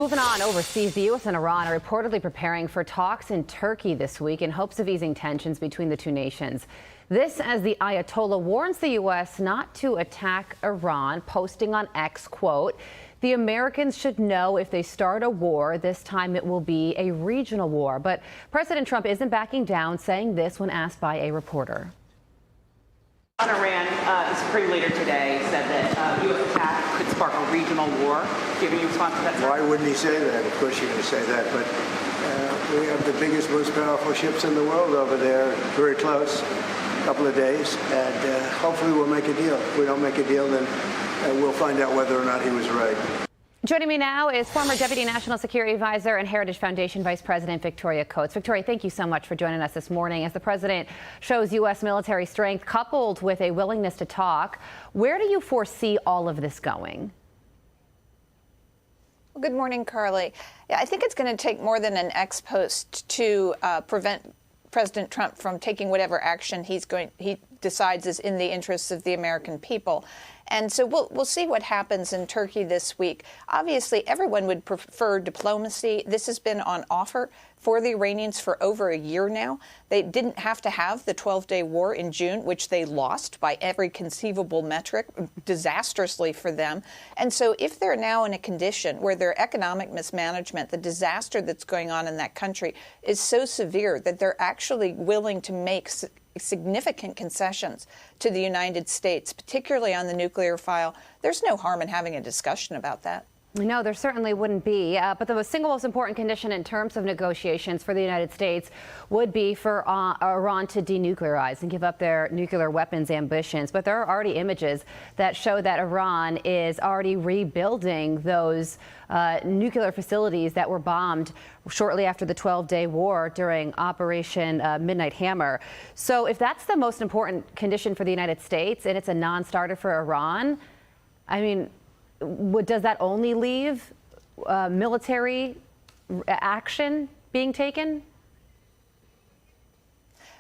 Moving on overseas, the U.S. and Iran are reportedly preparing for talks in Turkey this week in hopes of easing tensions between the two nations. This as the Ayatollah warns the U.S. not to attack Iran, posting on X, quote, "The Americans should know if they start a war, this time it will be a regional war." But President Trump isn't backing down, saying this when asked by a reporter. On Iran, the Supreme Leader today said that U.S. attack could spark a regional war. Do you have any response to that, sir? Why wouldn't he say that? Of course you're going to say that. But we have the biggest, most powerful ships in the world over there, very close, a couple of days, and hopefully we'll make a deal. If we don't make a deal, then we'll find out whether or not he was right. Joining me now is former Deputy National Security Advisor and Heritage Foundation Vice President Victoria Coates. Victoria, thank you so much for joining us this morning. As the president shows U.S. military strength coupled with a willingness to talk, where do you foresee all of this going? Well, good morning, Carly. Yeah, I think it's going to take more than an X post to prevent President Trump from taking whatever action he decides is in the interests of the American people. And so we'll see what happens in Turkey this week. Obviously, everyone would prefer diplomacy. This has been on offer for the Iranians for over a year now. They didn't have to have the 12-day war in June, which they lost by every conceivable metric, disastrously for them. And so if they're now in a condition where their economic mismanagement, the disaster that's going on in that country, is so severe that they're actually willing to make significant concessions to the United States, particularly on the nuclear file, there's no harm in having a discussion about that. No, there certainly wouldn't be. But the single most important condition in terms of negotiations for the United States would be for Iran to denuclearize and give up their nuclear weapons ambitions. But there are already images that show that Iran is already rebuilding those nuclear facilities that were bombed shortly after the 12-day war during Operation Midnight Hammer. So if that's the most important condition for the United States and it's a non-starter for Iran, I mean, does that only leave military action being taken?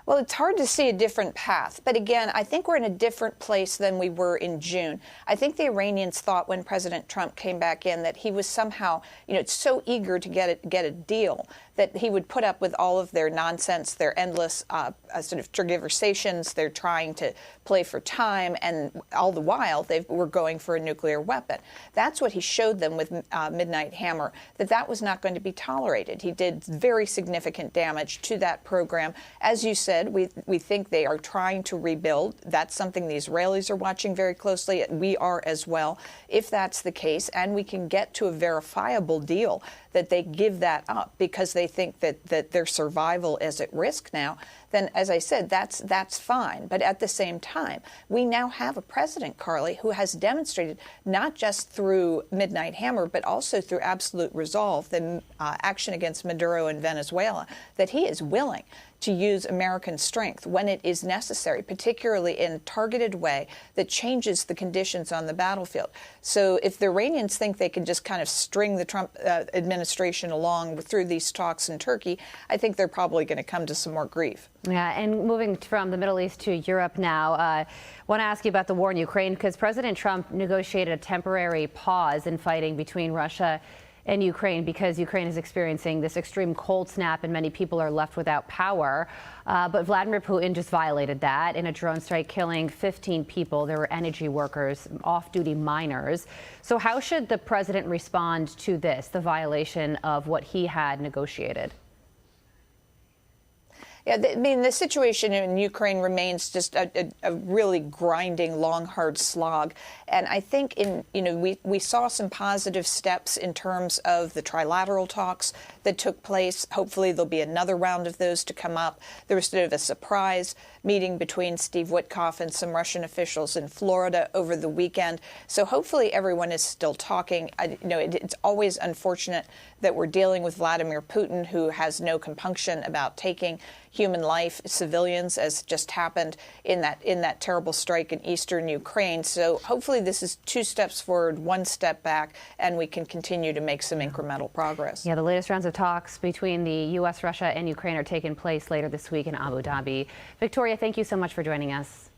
Well, it's hard to see a different path. But again, I think we're in a different place than we were in June. I think the Iranians thought when President Trump came back in that he was somehow, so eager to get a deal that he would put up with all of their nonsense, their endless sort of tergiversations. They're trying to play for time, and all the while they were going for a nuclear weapon. That's what he showed them with Midnight Hammer, that was not going to be tolerated. He did very significant damage to that program. As you said, we think they are trying to rebuild. That's something the Israelis are watching very closely. We are as well. If that's the case, and we can get to a verifiable deal, that they give that up because they think that their survival is at risk now, then, as I said, that's fine. But at the same time, we now have a president, Carly, who has demonstrated not just through Midnight Hammer, but also through absolute resolve, the action against Maduro in Venezuela, that he is willing to use American strength when it is necessary, particularly in a targeted way that changes the conditions on the battlefield. So if the Iranians think they can just kind of string the Trump administration along through these talks in Turkey, I think they're probably going to come to some more grief. Yeah, and moving from the Middle East to Europe now, I want to ask you about the war in Ukraine, because President Trump negotiated a temporary pause in fighting between Russia and Ukraine because Ukraine is experiencing this extreme cold snap and many people are left without power. But Vladimir Putin just violated that in a drone strike, killing 15 people. There were energy workers, off-duty miners. So how should the president respond to this, the violation of what he had negotiated? Yeah, the situation in Ukraine remains just a really grinding, long, hard slog. And I think we saw some positive steps in terms of the trilateral talks that took place. Hopefully there'll be another round of those to come up. There was sort of a surprise meeting between Steve Witkoff and some Russian officials in Florida over the weekend. So hopefully everyone is still talking. It's always unfortunate that we're dealing with Vladimir Putin, who has no compunction about taking human life, civilians, as just happened in that terrible strike in eastern Ukraine. So hopefully this is 2 steps forward, 1 step back, and we can continue to make some incremental progress. Yeah, the latest rounds of talks between the U.S., Russia, and Ukraine are taking place later this week in Abu Dhabi. Victoria, thank you so much for joining us.